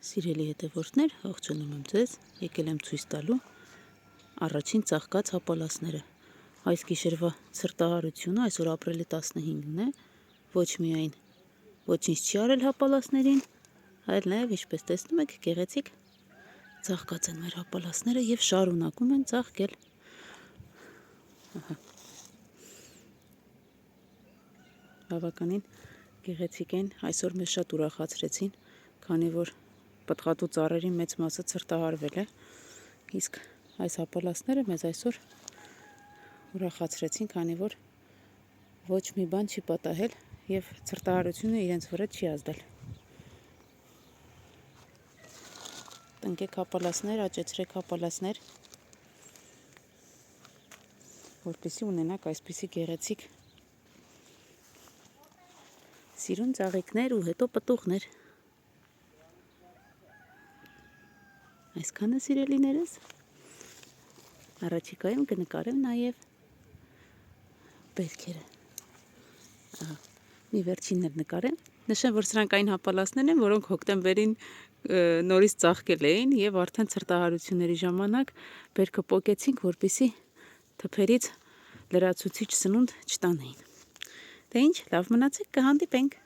Սիրելի հետևորդներ, ողջունում եմ ձեզ, եկել եմ ցույց տալու առաջին ծաղկած հապալասները։ Այս գիշերվա ցրտահարությունը այսօր ապրիլի 15-ն է, ոչ միայն ոչինչ չի արել հապալասներին, այլ նաև, ինչպես տեսնում եք, գեղեցիկ ծաղկած են մեր հապալասները եւ շարունակում են ծաղկել։ Բավականին գեղեցիկ են, այսօր մեզ շատ ուրախացրեցին, քանի որ պտղատու ծառերի մեծ մասը ցրտահարվել է, իսկ այս հապալասները մեզ այսօր ուրախացրեցին, քանի որ ոչ մի բան չի պատահել եւ ցրտահարությունը իրենց վրա չի ազդել։ Տնկեք հապալասներ, աճեցրեք հապալասներ, որպեսզի ունենաք այսպիսի գեղեցիկ սիրուն ծաղիկներ ու հետո պտուղներ։ Այսքանը սիրելիներս, առաջիկայում կնկարեմ նաև բերքերը։ Մի վերջինն էլ նկարեմ, նշեմ, որ սրանք այն հապալասներն են, որոնք հոկտեմբերին նորից ծաղկել էին եւ արդեն ցրտահարությունների ժամանակ բերքը պոկեցինք, որպեսզի թփերից լրացուցիչ սնունդ չտանեին։ Դե ինչ, լավ մնացեք, կհանդիպենք։